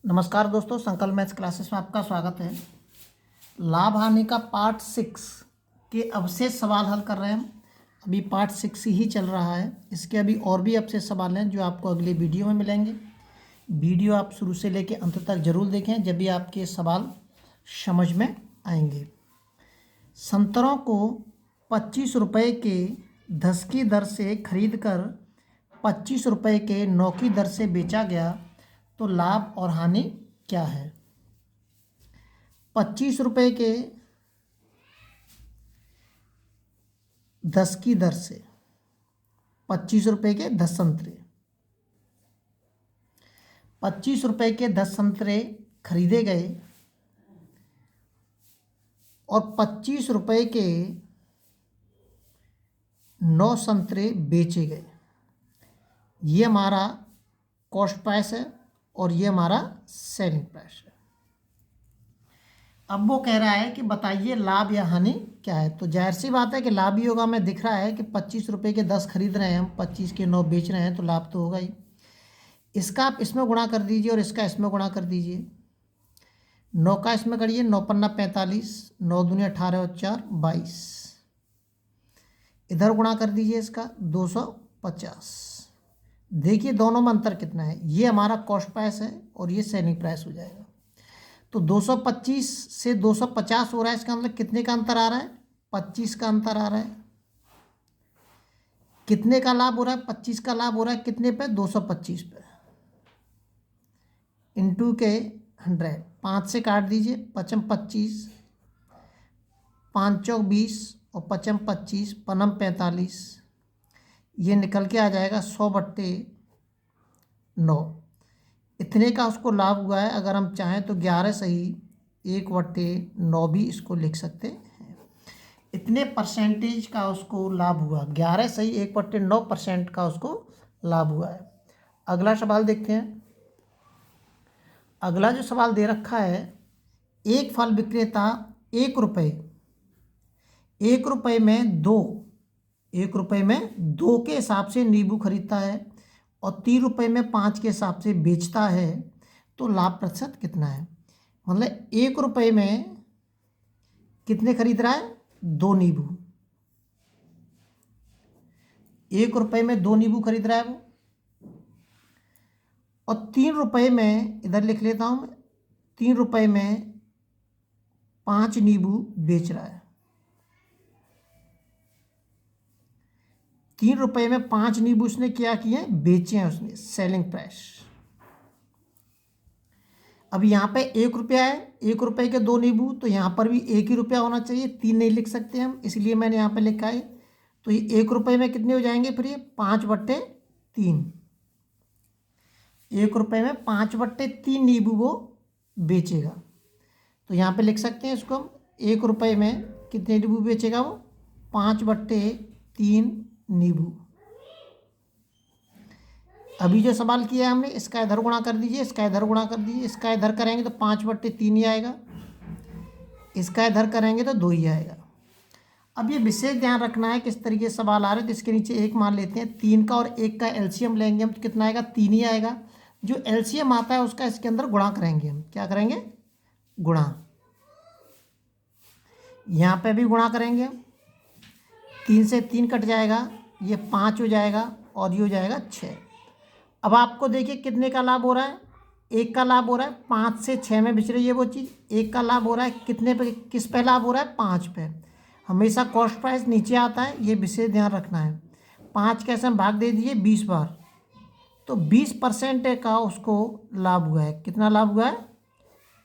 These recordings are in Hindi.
नमस्कार दोस्तों, संकल्प मैथ्स क्लासेस में आपका स्वागत है। लाभ हानि का पार्ट 6 के अवशेष सवाल हल कर रहे हैं हम। अभी पार्ट 6 ही चल रहा है। इसके अभी और भी अवशेष सवाल हैं जो आपको अगले वीडियो में मिलेंगे। वीडियो आप शुरू से लेकर अंत तक जरूर देखें, जब भी आपके सवाल समझ में आएंगे। संतरों को 25 रुपये के 10 की दर से खरीद कर 25 रुपये के 9 की दर से बेचा गया, तो लाभ और हानि क्या है। 25 रुपये के 10 की दर से 25 रुपये के 10 संतरे, 25 रुपये के 10 संतरे खरीदे गए और 25 रुपये के 9 संतरे बेचे गए। ये हमारा कॉस्ट प्राइस है और ये हमारा सेलिंग प्राइस है। अब वो कह रहा है कि बताइए लाभ या हानि क्या है। तो जाहिर सी बात है कि लाभ ही होगा। हमें दिख रहा है कि 25 रुपये के 10 खरीद रहे हैं हम, 25 के 9 बेच रहे हैं, तो लाभ तो होगा ही। इसका आप इसमें गुणा कर दीजिए और इसका इसमें गुणा कर दीजिए। 9 का इसमें करिए, 9 पन्ना 45, 9 दूनी 18 और 4 22। इधर गुणा कर दीजिए इसका 250। देखिए दोनों में अंतर कितना है। ये हमारा कॉस्ट प्राइस है और ये सेलिंग प्राइस हो जाएगा। तो 225 से 250 हो रहा है। इसका मतलब कितने का अंतर आ रहा है? 25 का अंतर आ रहा है। कितने का लाभ हो रहा है? 25 का लाभ हो रहा है कितने पे? 225 पे। इंटू के 100, 5 से काट दीजिए, 5 25, 5 चौक 20 और 5 25, पनम 45। ये निकल के आ जाएगा 100/9। इतने का उसको लाभ हुआ है। अगर हम चाहें तो 11 सही 1/9 भी इसको लिख सकते हैं। इतने परसेंटेज का उसको लाभ हुआ। 11 सही 1/9% का उसको लाभ हुआ है। अगला सवाल देखते हैं। अगला जो सवाल दे रखा है, एक फल विक्रेता 1 रुपये में 2 के हिसाब से नींबू खरीदता है और 3 रुपये में 5 के हिसाब से बेचता है, तो लाभ प्रतिशत कितना है। मतलब 1 रुपये में कितने खरीद रहा है? 2 नींबू। 1 रुपये में 2 नींबू खरीद रहा है वो। और 3 रुपये में, इधर लिख लेता हूँ मैं, 3 रुपये में 5 नींबू बेच रहा है। 3 रुपये में 5 नींबू उसने क्या किए? बेचे हैं उसने, सेलिंग प्राइस। अब यहाँ पे 1 रुपया है, 1 रुपये के 2 नींबू, तो यहाँ पर भी 1 ही रुपया होना चाहिए, 3 नहीं लिख सकते हम, इसलिए मैंने यहाँ पे लिखा है। तो ये 1 रुपये में कितने हो जाएंगे फिर? ये 5/3। 1 रुपये में 5/3 नींबू वो बेचेगा। तो यहाँ पे लिख सकते हैं इसको हम, 1 रुपये में कितने नींबू बेचेगा वो? 5/3 नींबू। अभी जो सवाल किया है हमने, इसका इधर गुणा कर दीजिए, इसका इधर गुणा कर दीजिए। इसका इधर करेंगे तो 5/3 ही आएगा, इसका इधर करेंगे तो 2 ही आएगा। अब ये विशेष ध्यान रखना है किस तरीके से सवाल आ रहे हैं। तो इसके नीचे 1 मान लेते हैं। 3 का और 1 का एलसीएम लेंगे हम, तो कितना आएगा? 3 ही आएगा। जो एलसीएम आता है उसका इसके अंदर गुणा करेंगे हम। क्या करेंगे? गुणा। यहाँ पे भी गुणा करेंगे हम। 3 से 3 कट जाएगा, ये 5 हो जाएगा और ये हो जाएगा 6। अब आपको देखिए कितने का लाभ हो रहा है? 1 का लाभ हो रहा है। 5 से 6 में बिच रही है वो चीज़। 1 का लाभ हो रहा है कितने पे? किस पे लाभ हो रहा है? 5 पे। हमेशा कॉस्ट प्राइस नीचे आता है, ये विशेष ध्यान रखना है। 5 कैसे हम भाग दे दिए? 20 बार, तो 20% का उसको लाभ हुआ है। कितना लाभ हुआ है?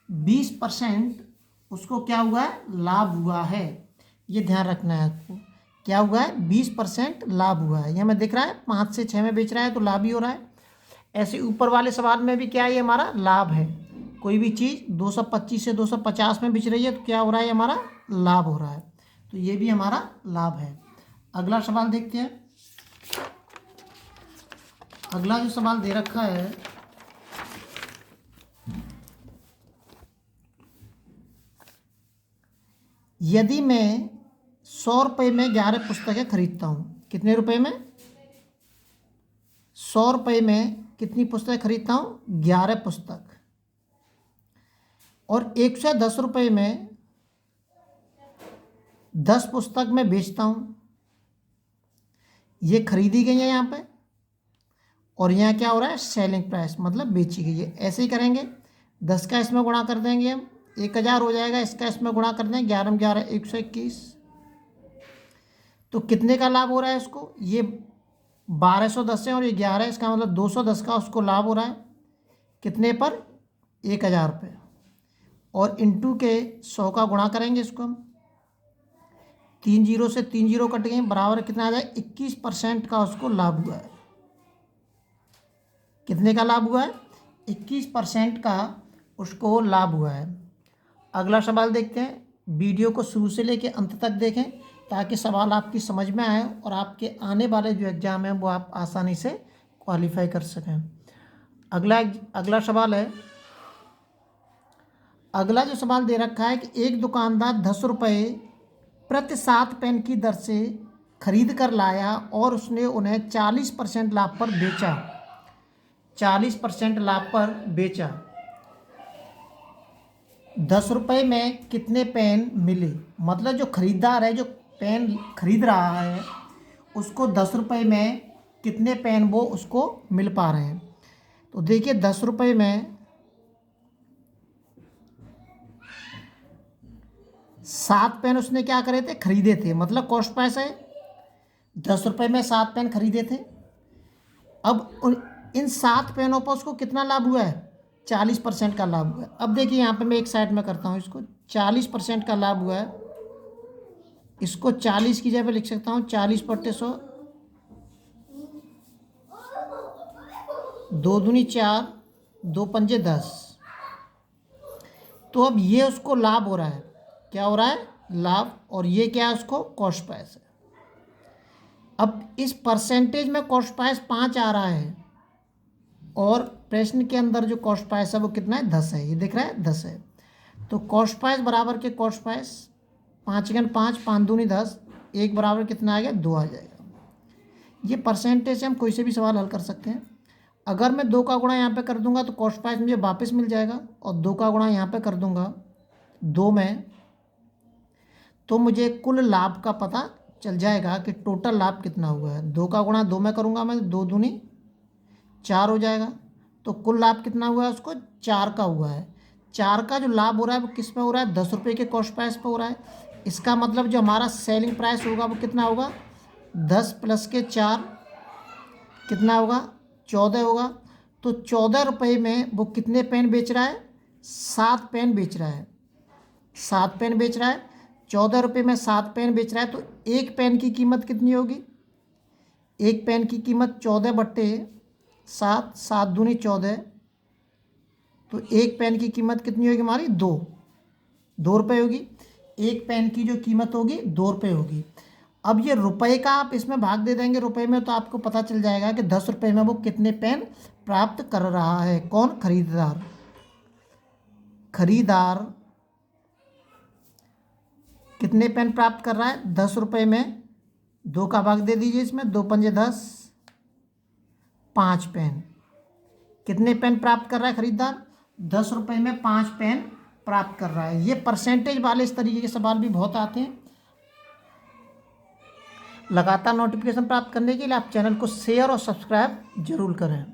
20% उसको क्या हुआ है? लाभ हुआ है। ये ध्यान रखना है आपको। क्या हुआ है? 20% लाभ हुआ है। ये हमें दिख रहा है 5 से 6 में बेच रहा है तो लाभ ही हो रहा है। ऐसे ऊपर वाले सवाल में भी क्या है? ये हमारा लाभ है। कोई भी चीज़ 225 से 250 में बिच रही है तो क्या हो रहा है? ये हमारा लाभ हो रहा है। तो ये भी हमारा लाभ है। अगला सवाल देखते हैं। अगला जो सवाल दे रखा है, यदि मैं 100 रुपये में 11 पुस्तकें खरीदता हूँ। कितने रुपए में? 100 रुपये में कितनी पुस्तकें खरीदता हूँ? 11 पुस्तक। और 110 रुपये में 10 पुस्तक मैं बेचता हूँ। ये खरीदी गई है यहाँ पे, और यहाँ क्या हो रहा है, सेलिंग प्राइस मतलब बेची गई है। ऐसे ही करेंगे, 10 का इसमें गुणा कर देंगे हम, 1000 हो जाएगा। इसका इसमें गुणा कर देंगे, 11 में 11 121। तो कितने का लाभ हो रहा है इसको, ये 1210 है और ये 11 है, इसका मतलब 210 का उसको लाभ हो रहा है। कितने पर, 1000 रुपये। और इंटू के 100 का गुणा करेंगे इसको हम, 3 जीरो से 3 जीरो कट गए, बराबर कितना आ जाए, 21% का उसको लाभ हुआ है। कितने का लाभ हुआ है, 21% का उसको लाभ हुआ है। अगला सवाल देखते हैं। वीडियो को शुरू से लेकर अंत तक देखें ताकि सवाल आपकी समझ में आए और आपके आने वाले जो एग्ज़ाम हैं वो आप आसानी से क्वालिफाई कर सकें। अगला सवाल है, अगला जो सवाल दे रखा है कि एक दुकानदार 10 रुपये प्रति 7 पेन की दर से खरीद कर लाया और उसने उन्हें 40% लाभ पर बेचा। 40% लाभ पर बेचा। 10 रुपये में कितने पेन मिले, मतलब जो खरीदार है, जो पेन खरीद रहा है, उसको 10 रुपये में कितने पेन वो उसको मिल पा रहे हैं। तो देखिए 10 रुपये में 7 पेन उसने क्या करे थे, खरीदे थे, मतलब कॉस्ट प्राइस है। 10 रुपये में 7 पेन खरीदे थे। अब इन 7 पेनों पर उसको कितना लाभ हुआ है, 40% का लाभ हुआ है। अब देखिए यहाँ पे मैं एक साइड में करता हूँ इसको, 40% का लाभ हुआ है। इसको 40 की जगह पे लिख सकता हूँ 40/100, 2 दूनी 4, 2 पंजे 10। तो अब ये उसको लाभ हो रहा है, क्या हो रहा है, लाभ। और ये क्या है, उसको कॉस्ट प्राइस है। अब इस परसेंटेज में कॉस्ट प्राइस 5 आ रहा है और प्रश्न के अंदर जो कॉस्ट प्राइस है वो कितना है, 10 है। ये दिख रहा है 10 है। तो कॉस्ट प्राइस बराबर के कॉस्ट प्राइस, 5 × 5, 5 दूनी 10, 1 बराबर कितना आ गया, 2 आ जाएगा। ये परसेंटेज से हम कोई से भी सवाल हल कर सकते हैं। अगर मैं 2 का गुणा यहाँ पे कर दूंगा तो कॉस्ट प्राइस मुझे वापस मिल जाएगा, और 2 का गुणा यहाँ पे कर दूंगा 2 में, तो मुझे कुल लाभ का पता चल जाएगा कि टोटल लाभ कितना हुआ है। 2 का गुणा 2 में करूँगा मैं, 2 दूनी 4 हो जाएगा। तो कुल लाभ कितना हुआ है, उसको 4 का हुआ है। 4 का जो लाभ हो रहा है वो किस पे हो रहा है, 10 रुपये के कॉस्ट प्राइस पे हो रहा है। इसका मतलब जो हमारा सेलिंग प्राइस होगा वो कितना होगा, 10 + के 4 कितना होगा, 14 होगा। तो 14 रुपये में वो कितने पेन बेच रहा है, 7 पेन बेच रहा है। 7 पेन बेच रहा है, 14 रुपये में 7 पेन बेच रहा है। तो एक पेन की कीमत कितनी होगी, एक पेन की कीमत 14/7, 7 दूनी 14। तो एक पेन की कीमत कितनी होगी हमारी, 2 रुपये होगी। एक पेन की जो कीमत होगी 2 रुपये होगी। अब ये रुपए का आप इसमें भाग दे देंगे रुपए में, तो आपको पता चल जाएगा कि 10 रुपये में वो कितने पेन प्राप्त कर रहा है। कौन, खरीदार। खरीदार कितने पेन प्राप्त कर रहा है, 10 रुपये में 2 का भाग दे दीजिए इसमें, 2 पंजे 10, 5 पेन। कितने पेन प्राप्त कर रहा है खरीदार, 10 रुपये में 5 पेन प्राप्त कर रहा है। ये परसेंटेज वाले इस तरीके के सवाल भी बहुत आते हैं। लगातार नोटिफिकेशन प्राप्त करने के लिए आप चैनल को शेयर और सब्सक्राइब जरूर करें।